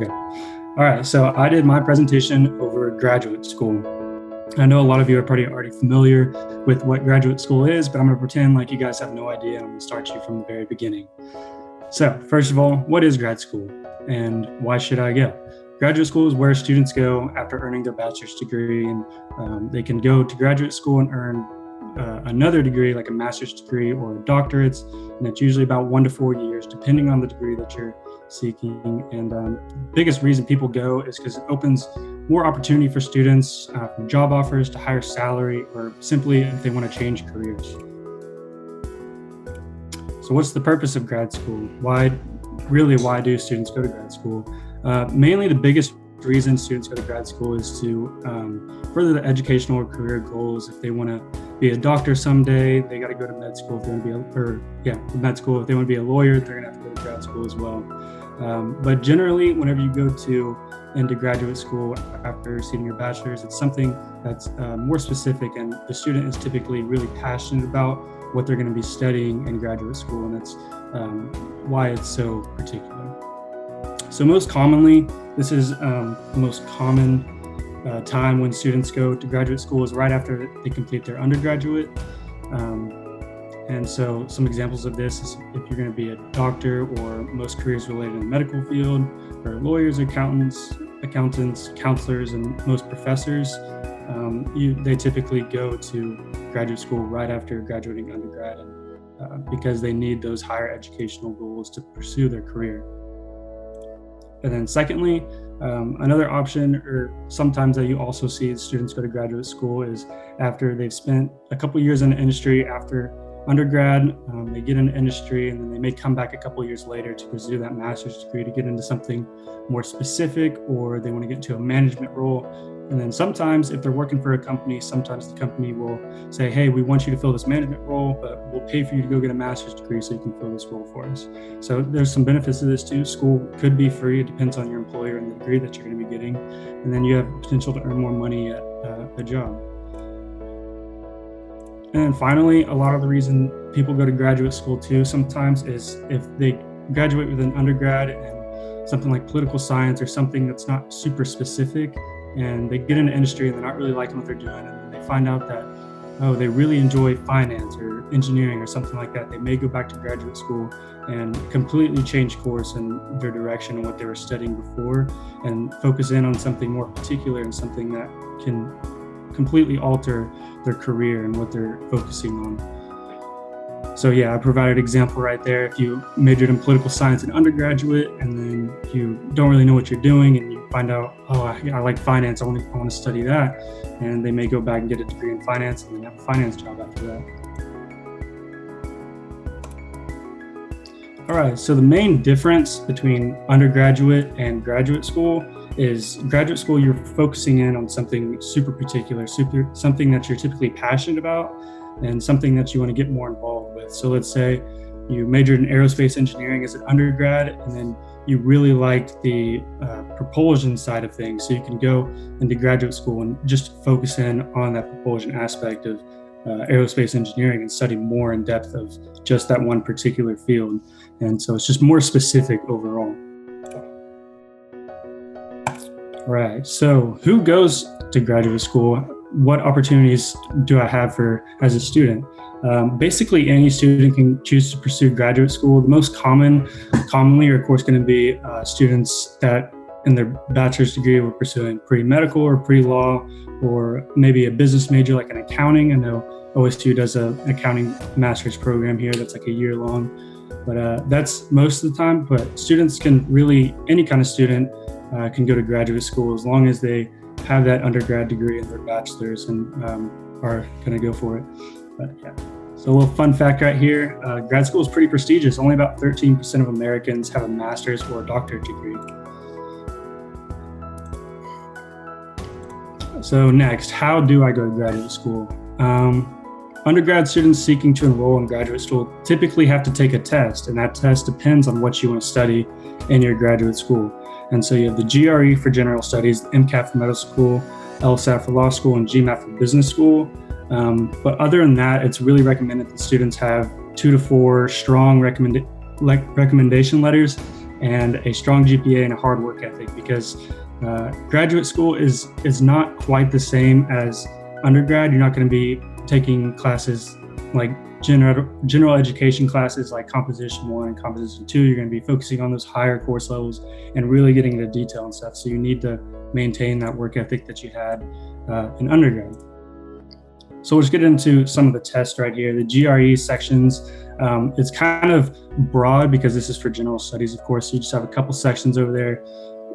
Okay. All right. So I did my presentation over graduate school. I know a lot of you are probably already familiar with what graduate school is, but I'm going to pretend like you guys have no idea. I'm going to start you from the very beginning. So first of all, what is grad school and why should I go? Graduate school is where students go after earning their bachelor's degree, and they can go to graduate school and earn another degree, like a master's degree or a doctorate, and it's usually about 1 to 4 years, depending on the degree that you're seeking. And the biggest reason people go is because it opens more opportunity for students, from job offers to higher salary, or simply if they want to change careers. So what's the purpose of grad school? Why do students go to grad school? Mainly the biggest reason students go to grad school is to further the educational or career goals. If they want to be a doctor someday, they got to go to med school. If they want to be med school. If they want to be a lawyer, they're going to have to go to grad school as well. But generally, whenever you go into graduate school after receiving your bachelor's, it's something that's more specific, and the student is typically really passionate about what they're going to be studying in graduate school, and that's why it's so particular. So most commonly, this is the most common time when students go to graduate school is right after they complete their undergraduate. And so some examples of this is if you're going to be a doctor, or most careers related in the medical field, or lawyers, accountants, counselors, and most professors, they typically go to graduate school right after graduating undergrad, because they need those higher educational goals to pursue their career. And then secondly, another option, or sometimes that you also see students go to graduate school, is after they've spent a couple years in the industry after undergrad, they get into industry, and then they may come back a couple years later to pursue that master's degree to get into something more specific, or they want to get into a management role. And then sometimes if they're working for a company, sometimes the company will say, hey, we want you to fill this management role, but we'll pay for you to go get a master's degree so you can fill this role for us. So there's some benefits to this too. School could be free. It depends on your employer and the degree that you're going to be getting. And then you have potential to earn more money at the job. And then finally, a lot of the reason people go to graduate school too sometimes is if they graduate with an undergrad and something like political science or something that's not super specific, and they get into industry and they're not really liking what they're doing, and they find out that, oh, they really enjoy finance or engineering or something like that, they may go back to graduate school and completely change course in their direction and what they were studying before, and focus in on something more particular and something that can completely alter their career and what they're focusing on. So yeah, I provided an example right there. If you majored in political science in undergraduate, and then you don't really know what you're doing, and you find out, oh, I like finance, I want to study that, and they may go back and get a degree in finance and then have a finance job after that. All right, so the main difference between undergraduate and graduate school is graduate school, you're focusing in on something super particular, something that you're typically passionate about, and something that you want to get more involved with. So let's say you majored in aerospace engineering as an undergrad, and then you really liked the propulsion side of things. So you can go into graduate school and just focus in on that propulsion aspect of aerospace engineering and study more in depth of just that one particular field. And so it's just more specific overall. All right, so who goes to graduate school? What opportunities do I have as a student? Basically, any student can choose to pursue graduate school. The most commonly are of course going to be students that in their bachelor's degree were pursuing pre-medical or pre-law, or maybe a business major like an accounting. I know OSU does an accounting master's program here that's like a year long, but that's most of the time. But students can really, any kind of student can go to graduate school as long as they have that undergrad degree and their bachelor's and are going to go for it. But yeah. So a little fun fact right here, grad school is pretty prestigious. Only about 13% of Americans have a master's or a doctorate degree. So next, how do I go to graduate school? Undergrad students seeking to enroll in graduate school typically have to take a test, and that test depends on what you want to study in your graduate school. And so you have the GRE for general studies, the MCAT for medical school, LSAT for law school, and GMAT for business school. But other than that, it's really recommended that students have 2 to 4 strong recommendation letters and a strong GPA and a hard work ethic, because graduate school is not quite the same as undergrad. You're not going to be taking classes like general education classes like Composition 1 and Composition 2. You're going to be focusing on those higher course levels and really getting into detail and stuff. So you need to maintain that work ethic that you had in undergrad. So we'll just get into some of the tests right here. The GRE sections, it's kind of broad because this is for general studies, of course. So you just have a couple sections over there,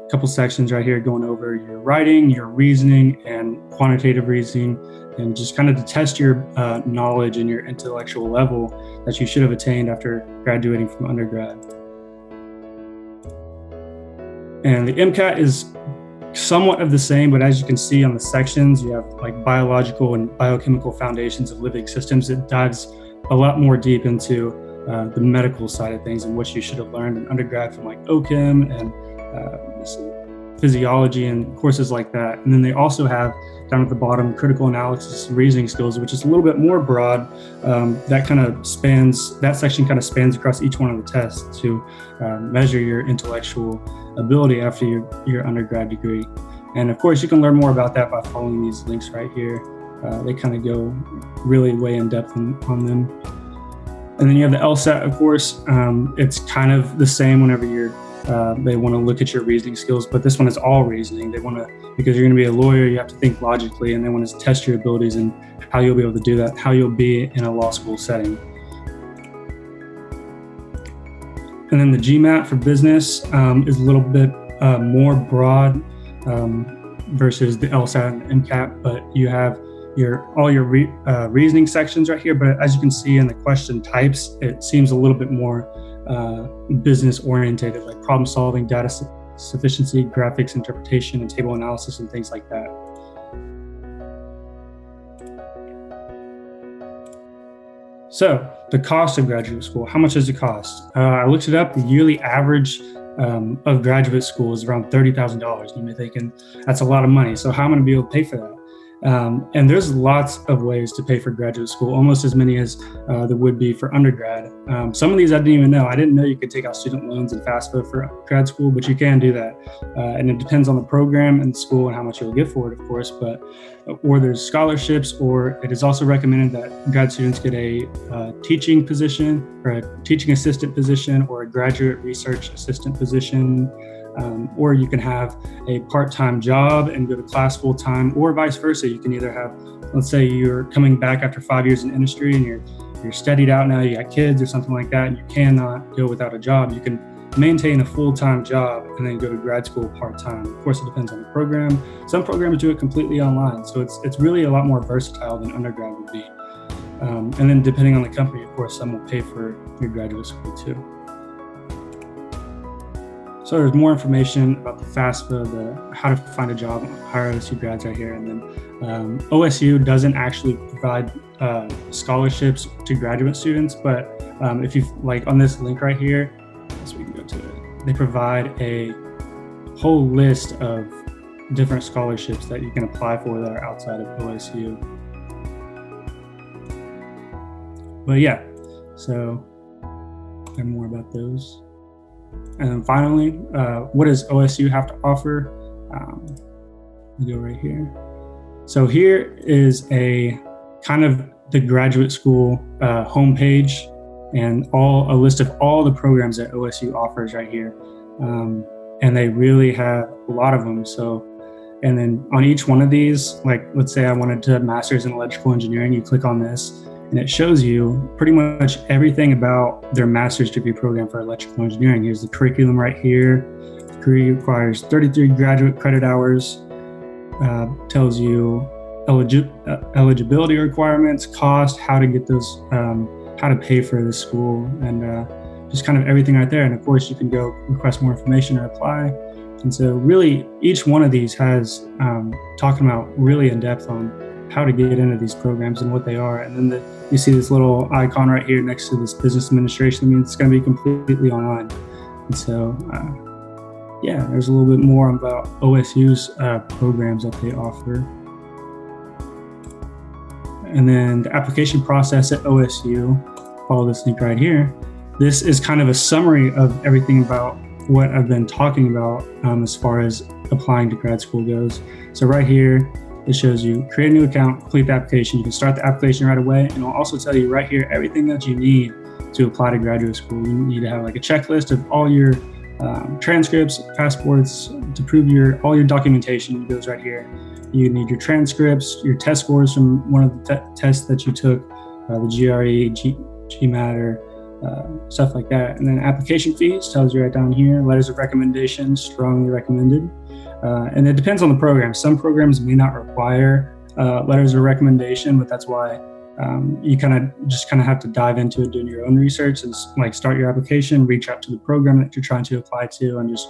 a couple sections right here going over your writing, your reasoning, and quantitative reasoning, and just kind of to test your knowledge and your intellectual level that you should have attained after graduating from undergrad. And the MCAT is somewhat of the same, but as you can see on the sections, you have like biological and biochemical foundations of living systems. It dives a lot more deep into the medical side of things and what you should have learned in undergrad from like OChem and physiology and courses like that. And then they also have down at the bottom critical analysis and reasoning skills, which is a little bit more broad. That section kind of spans across each one of the tests to measure your intellectual ability after your undergrad degree. And of course, you can learn more about that by following these links right here. They kind of go really way in depth on them. And then you have the LSAT, of course. It's kind of the same whenever they want to look at your reasoning skills, but this one is all reasoning. Because you're going to be a lawyer, you have to think logically, and they want to test your abilities and how you'll be able to do that, how you'll be in a law school setting. And then the GMAT for business is a little bit more broad versus the LSAT and MCAT, but you have all your reasoning sections right here. But as you can see in the question types, it seems a little bit more business oriented, like problem solving, data sufficiency, graphics interpretation, and table analysis and things like that. So the cost of graduate school, how much does it cost? I looked it up. The yearly average of graduate school is around $30,000. You may be thinking that's a lot of money. So how am I going to be able to pay for that? And there's lots of ways to pay for graduate school, almost as many as there would be for undergrad. Some of these I didn't even know. I didn't know you could take out student loans and FAFSA for grad school, but you can do that. And it depends on the program and the school and how much you'll get for it, of course. Or there's scholarships, or it is also recommended that grad students get a teaching position or a teaching assistant position or a graduate research assistant position. Or you can have a part-time job and go to class full-time, or vice versa. You can either have, let's say you're coming back after 5 years in industry and you're studied out now, you got kids or something like that, and you cannot go without a job. You can maintain a full-time job and then go to grad school part-time. Of course, it depends on the program. Some programs do it completely online, so it's really a lot more versatile than undergrad would be. And then depending on the company, of course, some will pay for your graduate school too. So there's more information about the FAFSA, how to find a job, hire OSU grads right here. And then OSU doesn't actually provide scholarships to graduate students, but if you like on this link right here, so we can go to it, they provide a whole list of different scholarships that you can apply for that are outside of OSU. But yeah, so learn more about those. And then finally, what does OSU have to offer? We go right here. So here is a kind of the graduate school homepage and a list of all the programs that OSU offers right here. And they really have a lot of them. So, and then on each one of these, like let's say I wanted to have master's in electrical engineering, you click on this, and it shows you pretty much everything about their master's degree program for electrical engineering. Here's the curriculum right here. The degree requires 33 graduate credit hours, tells you eligibility requirements, cost, how to get those, how to pay for the school, and just kind of everything right there. And of course, you can go request more information or apply. And so really, each one of these has talking about really in depth on how to get into these programs and what they are. And then you see this little icon right here next to this business administration. I mean, it's going to be completely online. And so, yeah, there's a little bit more about OSU's programs that they offer. And then the application process at OSU, follow this link right here. This is kind of a summary of everything about what I've been talking about as far as applying to grad school goes. So right here, it shows you create a new account, complete the application. You can start the application right away. And it'll also tell you right here everything that you need to apply to graduate school. You need to have like a checklist of all your transcripts, passports to prove all your documentation. It goes right here. You need your transcripts, your test scores from one of the tests that you took, the GRE, GMAT, or stuff like that. And then application fees tells you right down here, letters of recommendation, strongly recommended. And it depends on the program. Some programs may not require letters of recommendation, but that's why you kind of have to dive into it, doing your own research, and like start your application, reach out to the program that you're trying to apply to, and just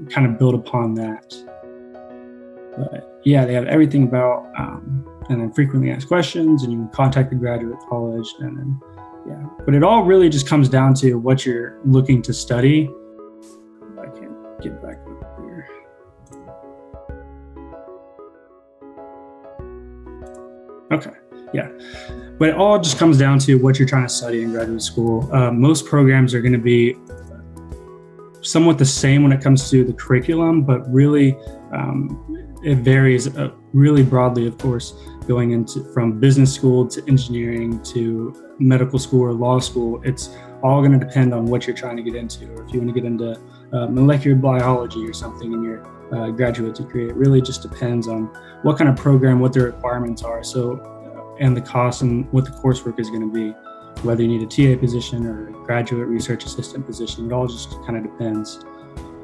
kind of build upon that. But yeah, they have everything about, and then frequently asked questions, and you can contact the graduate college, and then yeah. But it all really just comes down to what you're looking to study. I can't get back up here. Okay, yeah. But it all just comes down to what you're trying to study in graduate school. Most programs are going to be somewhat the same when it comes to the curriculum, but really it varies really broadly, of course, going into from business school to engineering to medical school or law school. It's all going to depend on what you're trying to get into, or if you want to get into molecular biology or something in your graduate degree. It really just depends on what kind of program, what the requirements are, and the cost and what the coursework is going to be, whether you need a TA position or a graduate research assistant position. It all just kind of depends.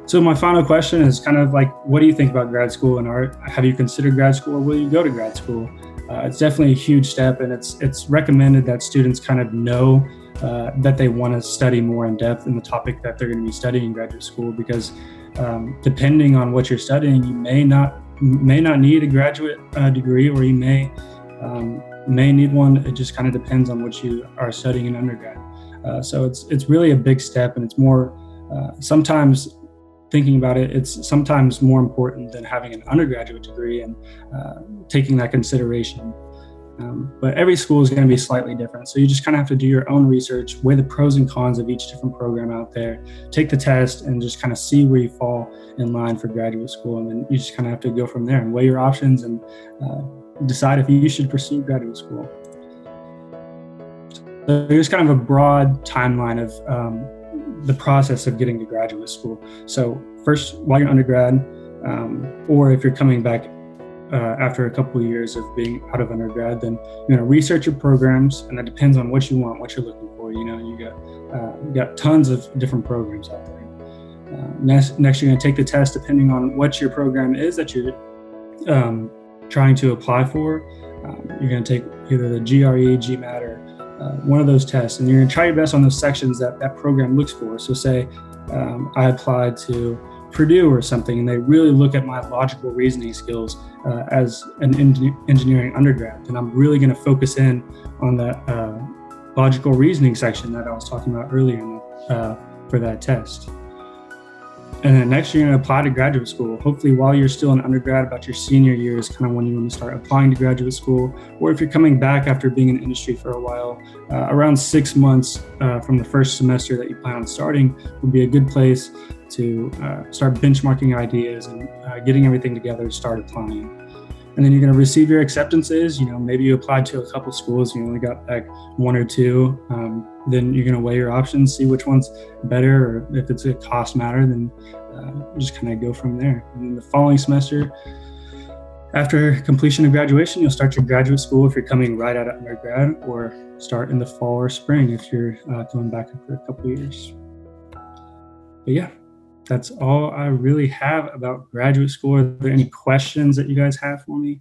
So my final question is kind of like, what do you think about grad school and art? Have you considered grad school, or will you go to grad school? It's definitely a huge step, and it's recommended that students kind of know that they want to study more in depth in the topic that they're going to be studying in graduate school, because depending on what you're studying, you may not need a graduate degree, or you may need one. It just kind of depends on what you are studying in undergrad. So it's really a big step, and it's more sometimes thinking about it, it's sometimes more important than having an undergraduate degree and taking that consideration. But every school is going to be slightly different. So you just kind of have to do your own research, weigh the pros and cons of each different program out there, take the test, and just kind of see where you fall in line for graduate school. And then you just kind of have to go from there and weigh your options and decide if you should pursue graduate school. So there's kind of a broad timeline of the process of getting to graduate school. So first, while you're undergrad, or if you're coming back after a couple of years of being out of undergrad, then you're going to research your programs, and that depends on what you want, what you're looking for. You know, you got tons of different programs out there. Next, you're going to take the test depending on what your program is that you're trying to apply for. You're going to take either the GRE, GMAT, or one of those tests, and you're going to try your best on those sections that program looks for. So say I applied to Purdue or something, and they really look at my logical reasoning skills as an engineering undergrad, and I'm really going to focus in on that logical reasoning section that I was talking about earlier for that test. And then next, you're going to apply to graduate school. Hopefully, while you're still an undergrad, about your senior year is kind of when you want to start applying to graduate school. Or if you're coming back after being in the industry for a while, around 6 months from the first semester that you plan on starting would be a good place to start benchmarking ideas and getting everything together to start applying. And then you're going to receive your acceptances. You know, maybe you applied to a couple schools, you only got back one or two. Then you're going to weigh your options, see which one's better, or if it's a cost matter, then just kind of go from there. And then the following semester, after completion of graduation, you'll start your graduate school if you're coming right out of undergrad, or start in the fall or spring if you're coming back after a couple of years. But yeah, that's all I really have about graduate school. Are there any questions that you guys have for me?